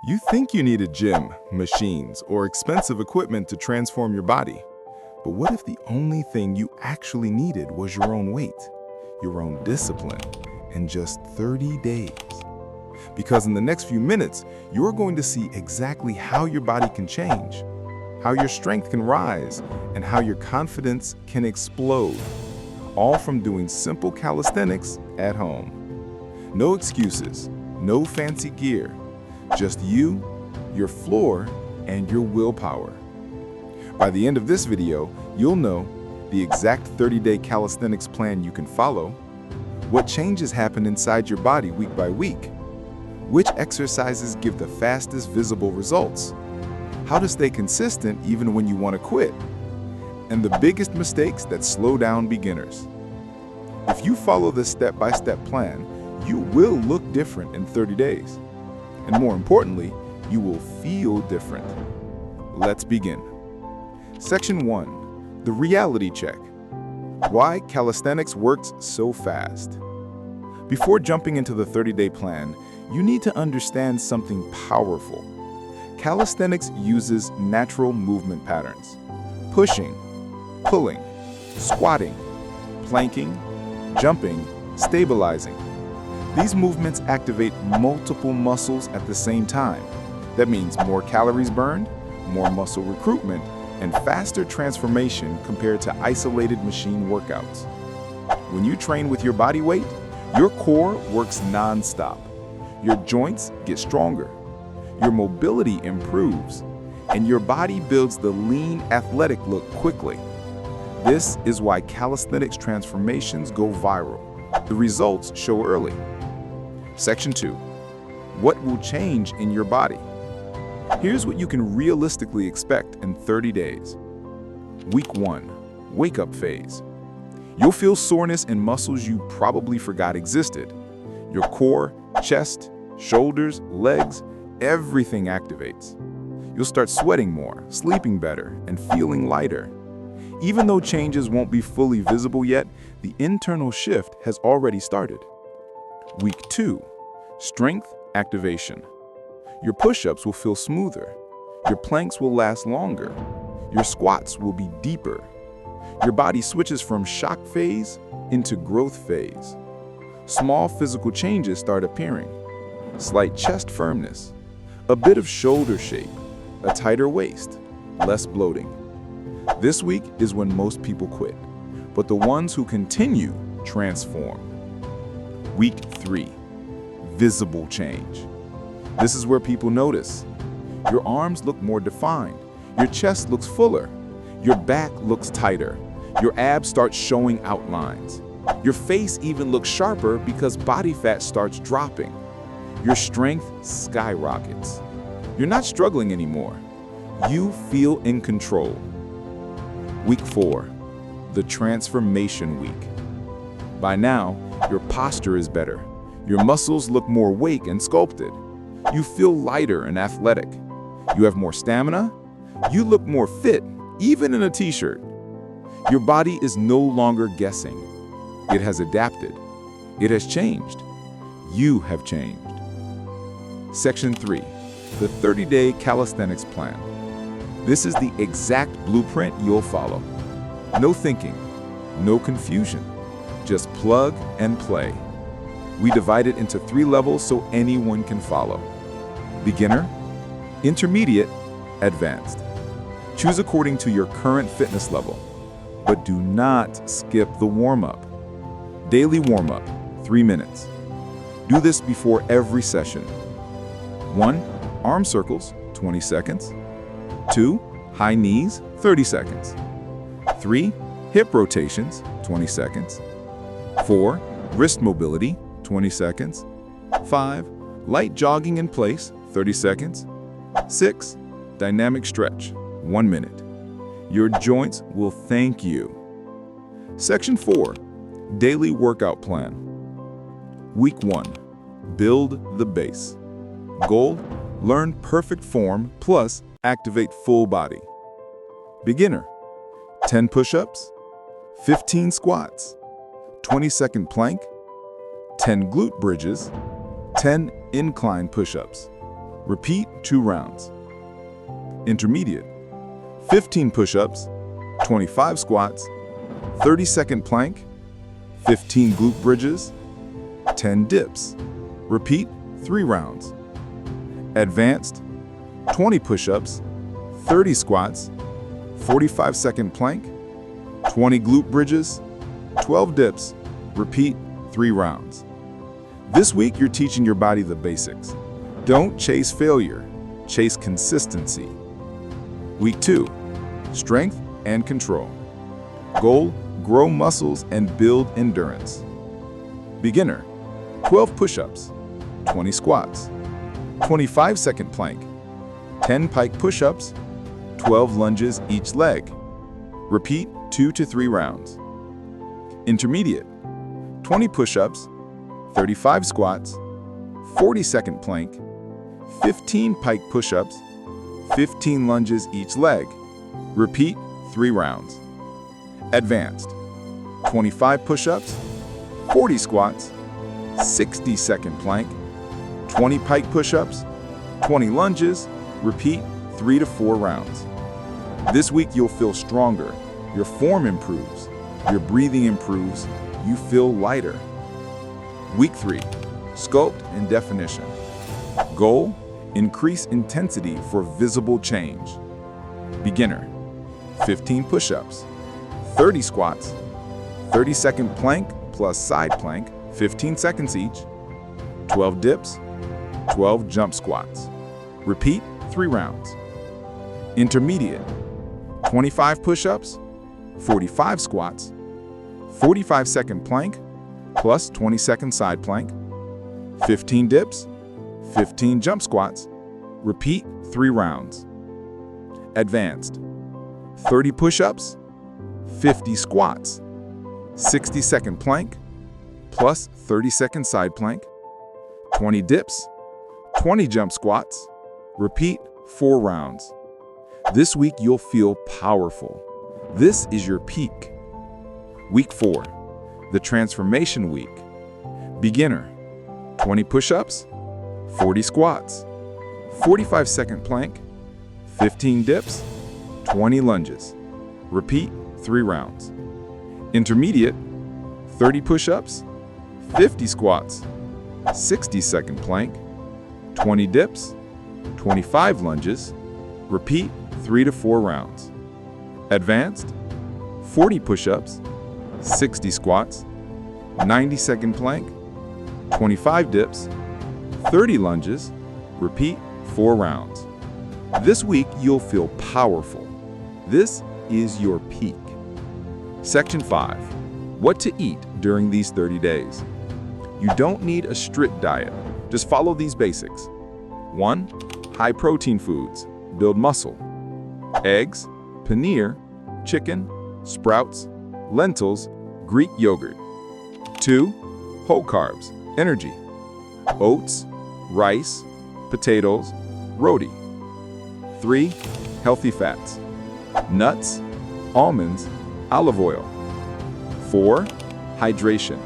You think you need a gym, machines, or expensive equipment to transform your body. But what if the only thing you actually needed was your own weight, your own discipline, in just 30 days? Because in the next few minutes, you're going to see exactly how your body can change, how your strength can rise, and how your confidence can explode, all from doing simple calisthenics at home. No excuses, no fancy gear, just you, your floor, and your willpower. By the end of this video, you'll know the exact 30-day calisthenics plan you can follow, what changes happen inside your body week by week, which exercises give the fastest visible results, how to stay consistent even when you want to quit, and the biggest mistakes that slow down beginners. If you follow this step-by-step plan, you will look different in 30 days. And more importantly, you will feel different. Let's begin. Section 1. The reality check. Why calisthenics works so fast. Before jumping into the 30-day plan, you need to understand something powerful. Calisthenics uses natural movement patterns. Pushing, pulling, squatting, planking, jumping, stabilizing. These movements activate multiple muscles at the same time. That means more calories burned, more muscle recruitment, and faster transformation compared to isolated machine workouts. When you train with your body weight, your core works non-stop. Your joints get stronger, your mobility improves, and your body builds the lean, athletic look quickly. This is why calisthenics transformations go viral. The results show early. Section 2. What will change in your body? Here's what you can realistically expect in 30 days. Week 1. Wake-up phase. You'll feel soreness in muscles you probably forgot existed. Your core, chest, shoulders, legs, everything activates. You'll start sweating more, sleeping better, and feeling lighter. Even though changes won't be fully visible yet, the internal shift has already started. Week 2. Strength activation. Your push-ups will feel smoother. Your planks will last longer. Your squats will be deeper. Your body switches from shock phase into growth phase. Small physical changes start appearing. Slight chest firmness, a bit of shoulder shape, a tighter waist, less bloating. This week is when most people quit, but the ones who continue transform. Week 3. Visible change. This is where people notice. Your arms look more defined. Your chest looks fuller. Your back looks tighter. Your abs start showing outlines. Your face even looks sharper because body fat starts dropping. Your strength skyrockets. You're not struggling anymore. You feel in control. Week 4. The transformation week. By now, your posture is better. Your muscles look more awake and sculpted. You feel lighter and athletic. You have more stamina. You look more fit, even in a t-shirt. Your body is no longer guessing. It has adapted. It has changed. You have changed. Section 3. The 30-day calisthenics plan. This is the exact blueprint you'll follow. No thinking, no confusion. Just plug and play. We divide it into 3 levels so anyone can follow. Beginner, intermediate, advanced. Choose according to your current fitness level, but do not skip the warm-up. Daily warm-up, 3 minutes. Do this before every session. 1. Arm circles, 20 seconds. 2. High knees, 30 seconds. 3. Hip rotations, 20 seconds. 4. Wrist mobility, 20 seconds. 5. Light jogging in place, 30 seconds. 6. Dynamic stretch, 1 minute. Your joints will thank you. Section 4. Daily workout plan. Week 1. Build the base. Goal: learn perfect form plus activate full body. Beginner: 10 push-ups, 15 squats, 20-second plank, 10 glute bridges, 10 incline push-ups. Repeat 2 rounds. Intermediate, 15 push-ups, 25 squats, 30-second plank, 15 glute bridges, 10 dips. Repeat 3 rounds. Advanced, 20 push-ups, 30 squats, 45-second plank, 20 glute bridges, 12 dips. Repeat 3 rounds. This week, you're teaching your body the basics. Don't chase failure, chase consistency. Week 2, strength and control. Goal, grow muscles and build endurance. Beginner, 12 push-ups, 20 squats, 25-second plank, 10 pike push-ups, 12 lunges each leg. Repeat 2 to 3 rounds. Intermediate, 20 push-ups, 35 squats, 40-second plank, 15 pike push-ups, 15 lunges each leg. Repeat 3 rounds. Advanced, 25 push-ups, 40 squats, 60-second plank, 20 pike push-ups, 20 lunges. Repeat 3 to 4 rounds. This week you'll feel stronger, your form improves, your breathing improves, you feel lighter. Week 3, sculpt and definition. Goal, increase intensity for visible change. Beginner, 15 push-ups, 30 squats, 30-second plank plus side plank, 15 seconds each, 12 dips, 12 jump squats. Repeat 3 rounds. Intermediate, 25 push-ups, 45 squats, 45-second plank plus 20-second side plank, 15 dips, 15 jump squats. Repeat 3 rounds. Advanced, 30 push-ups, 50 squats, 60-second plank plus 30-second side plank, 20 dips, 20 jump squats. Repeat 4 rounds. This week you'll feel powerful. This is your peak. Week 4, the transformation week. Beginner, 20 push-ups, 40 squats, 45-second plank, 15 dips, 20 lunges. Repeat 3 rounds. Intermediate, 30 push-ups, 50 squats, 60-second plank, 20 dips, 25 lunges. Repeat 3 to 4 rounds. Advanced, 40 push-ups, 60 squats, 90-second plank, 25 dips, 30 lunges. Repeat 4 rounds. This week, you'll feel powerful. This is your peak. Section 5. What to eat during these 30 days. You don't need a strict diet. Just follow these basics. 1. High-protein foods. Build muscle. Eggs, paneer, chicken, sprouts, lentils, Greek yogurt. 2. Whole carbs. Energy. Oats, rice, potatoes, roti. 3. Healthy fats. Nuts, almonds, olive oil. 4. Hydration.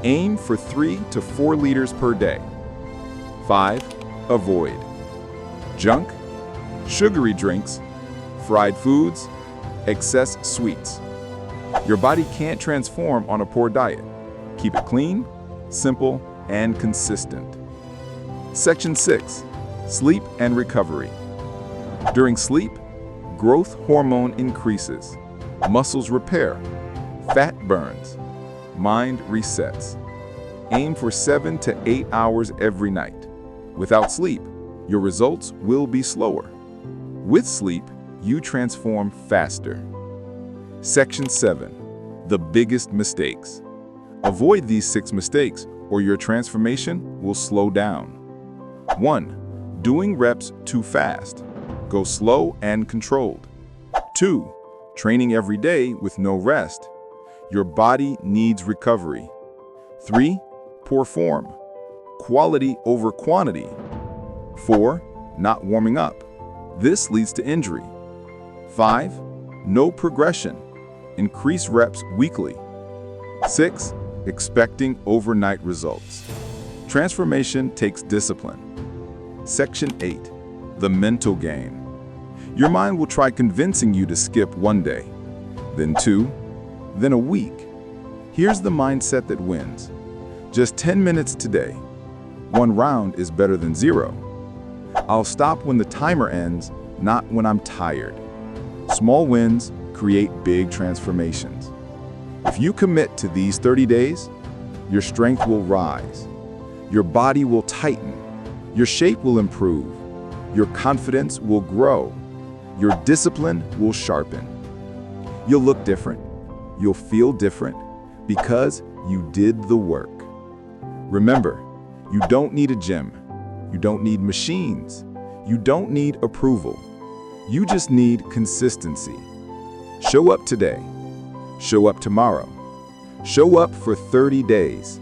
Aim for 3 to 4 liters per day. 5. Avoid junk, sugary drinks, fried foods, excess sweets. Your body can't transform on a poor diet. Keep it clean, simple, and consistent. Section 6. Sleep and recovery. During sleep, growth hormone increases, muscles repair, fat burns, mind resets. Aim for 7 to 8 hours every night. Without sleep, your results will be slower. With sleep, you transform faster. Section 7. The biggest mistakes. Avoid these 6 mistakes or your transformation will slow down. 1. Doing reps too fast. Go slow and controlled. 2. Training every day with no rest. Your body needs recovery. 3. Poor form. Quality over quantity. 4. Not warming up. This leads to injury. 5. No progression. Increase reps weekly. 6. Expecting overnight results. Transformation takes discipline. Section 8. The mental game. Your mind will try convincing you to skip one day, then 2, then a week. Here's the mindset that wins. Just 10 minutes today. 1 round is better than 0. I'll stop when the timer ends, not when I'm tired. Small wins create big transformations. If you commit to these 30 days, your strength will rise. Your body will tighten. Your shape will improve. Your confidence will grow. Your discipline will sharpen. You'll look different. You'll feel different because you did the work. Remember, you don't need a gym. You don't need machines. You don't need approval. You just need consistency. Show up today. Show up tomorrow. Show up for 30 days.